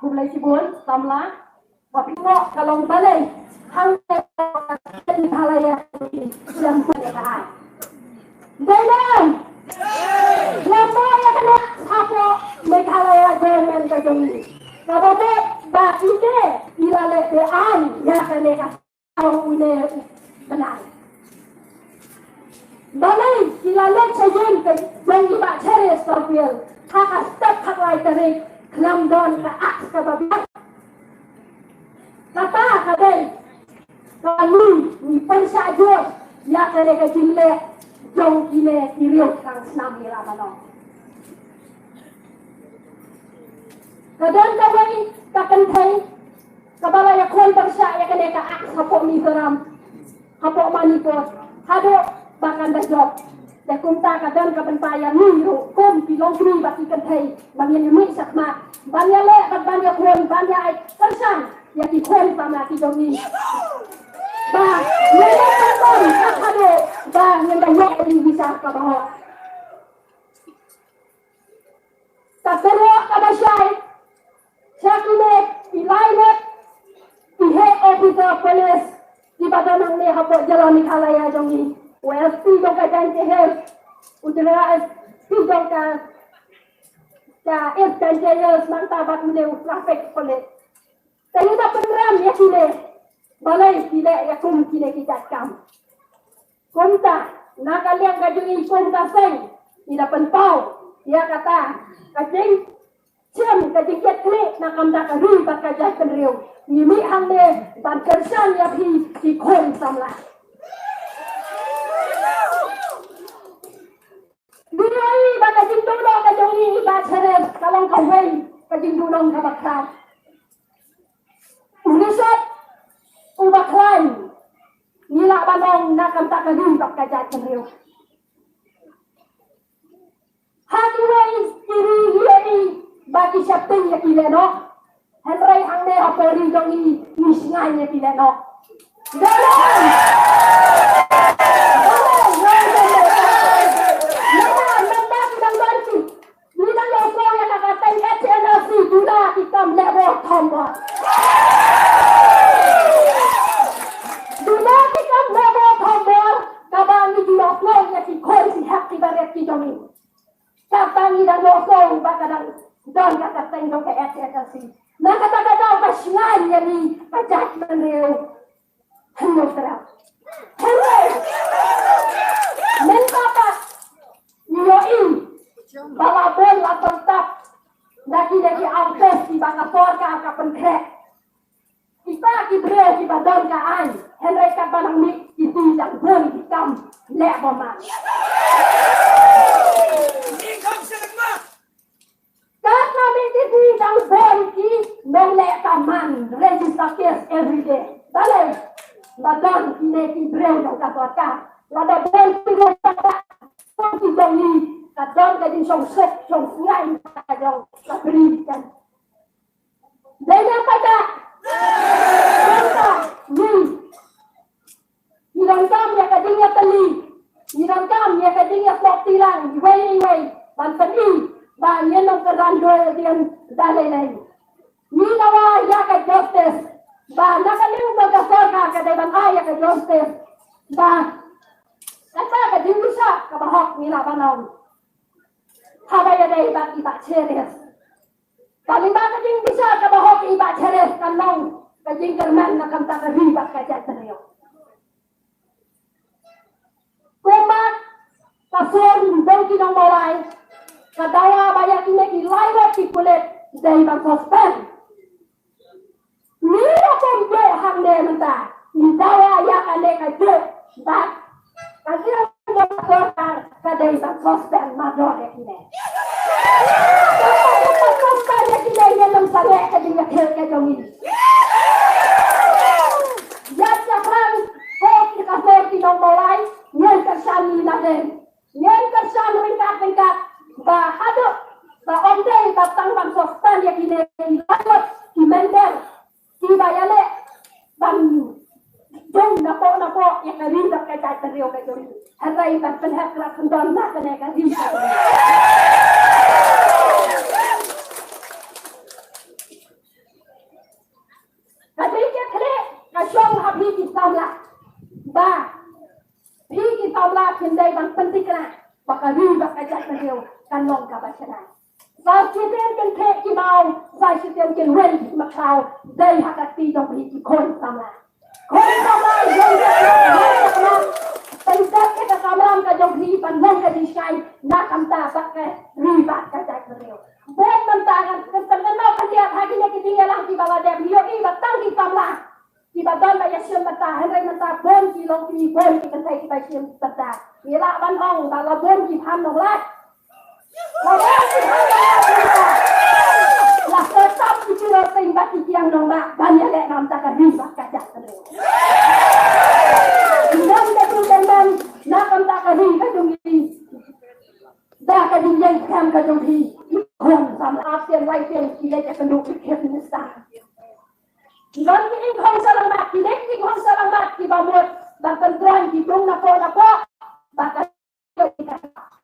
Mulai sibun, tamlah, wapingo kalong balay, hanggang halaya yang berdekat. Jangan, lama ya kena apa Meghalaya jangan kejungi. Kabote bakite ilale bean ya kena kau ini benar. Balay ilale cajun ke yang iba cari stopil, hak step hak lain dari kelam don ke aks ke babiak. Kata kadai, kami ni pensajur ya kena kejungi. Jauh kini diriuk kang senam ni ramano. Kadang kawai kakan thay, kabala ya kol bersa ya kene ka aks hapok mi geram, hapok manipot, hado bahkan dajok. Ya kumta kadang kapan payah ni ro, kum pilong kini baki kan thay, banyak nyemik sakma, banyak le, banyak kol, banyak ay kersan, ya ki kol sama ki jongi. Bah, mereka takkan ada bah yang banyak yang bisa kabawa. Tak teruk kabasyai. Syakine ilainet ihe officer police di badan ni hapok jalan Meghalaya jongi. WSP dong ka dan teher. Udara SP dong ka dan teher mantabat mune traffic police. Tapi tak program ya kini. Balai tidak ya kum tidak kita kam. Kumta nak kalian kajungi kumta seng tidak pentau dia kata kajing cem kajing keklik nak kamda kari bakajah kenriu nimi hamne ban kersan ya di kum samla. Dunia ini bakajing tulung kajungi baceres kalong kawai kajing tulung kabakran. Unisat ubah lain, nila banong nakam tak kagum tak kajat kenriu. Hati wei kiri ini bagi siapa yang kileno, henry hangne apori dongi nisnganya kileno. Dalam, nanda sedang bantu, nila loko yang nak kata HNC guna kita melewo tombol. Dunia kita melewo tombol, kabang di loko yang si koi si hak di baret di jongi. Kapang di loko bakadang don kata tengok ke HNC. Nak kata-kata pasingan yang ni pajak menriu. Hendak terang. Hendak. Mentapa. Nyoin. Balabon lapor tap. Lagi-lagi angkes di bangga sorga kapan krek. Kita kibre di badan kaan. Hendak kapan mik itu yang pun hitam lek boman. Karena mik itu yang pun ki melek taman. Register case every day. Balai. Badan ini kibre yang katorka. Lada pun kibre kata. Pun kibre ni. Kadang kadang song set, song sungai, kadang berikan. Dengan pada, kita ni, hirangkam ya kadangnya teli, hirangkam ya kadangnya poktiran, wei, banten ini, banyak orang kerandol dengan dalai lain. Ni nawa ya ke justice, banyak kali berkasar kadang ya ke justice, kata kadang bisa kebahak ni lah banau. Habaya dai bak iba ceres. Paling ba kajing bisa kabahok iba ceres kanong kajing kerman na kamta karibat kajat teryo. Kumat kasor dongki nang mulai kadawa baya kine ilaiwat di kulit dai bang suspend. Ni pun je hamne menta. Ni dawa ya kale kaje bak kajing kadai bang suspend mador kine. Suspend kine ye lam sare kajing khel ke jongi. Ya chakran hok ka hok ki nong molai nyen kersani na den. Nyen kersan ringkat ba hado ba onde ba tang bang suspend ye kine ikut ki mender ki bayale bang jong napo yang karibat ke teriok ke jong. Hari ini penhak kerak kendon nak kena karibat. bakal riba kajak beliau kan long kabasana. Saya setiap kan kek kibau, saya setiap kan wen makau, dari hakati dong beli kon sama. Kon sama jong jong pendak kita kamram ka jong beli pandong ka disai, nak kamta pakai riba kajak beliau. Buat mentangan, kenal ketiak hari ni ketinggalan di bawah dia, beliau ini batang di sama. Di badan banyak siam betah, hari mentah bon kilong di bon kita saya kita siam betah. Ila ban ong, kalau bon di ham nong lah. Lah tetap di kilo tinggal di tiang nong lah, banyak lek nam tak riba kajak terus. Nam betul teman, nakam tak riba jungi. Dah kadang yang kam kadang di, kon sama ASEAN Waipian kita jadi penduduk Afghanistan. Ngon ini kong sarang mat, tidak ini kong sarang mat di bawah bahkan tuan di dong napo bahkan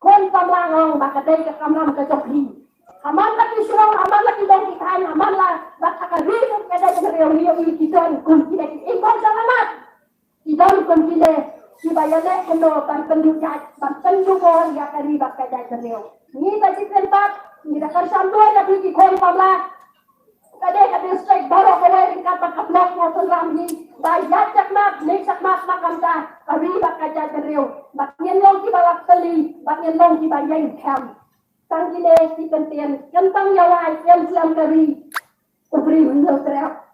kon pamlangong bahkan dari ke kamram ke jokhi. Aman lagi surang, aman lagi dong ikan, aman lah bahkan ribut kada dengan riau ini kita kun kita ini kong sarang mat. Kita kun kita dibayarnya keno bahkan penduduk ya kari bahkan dari riau. Ini bagi tempat, ini dah sampai dah pergi kon pamlang. Kadang strike baru kawai ringkat pakai blok motor ramji, bayar cakmak, nek cakmak makam dah, kari bakal jeriu, bagian long di bawah teli, bagian long di bayar kam, tangkile si kentian, kentang yawai, yang siam kari, kubri menjauh teriak,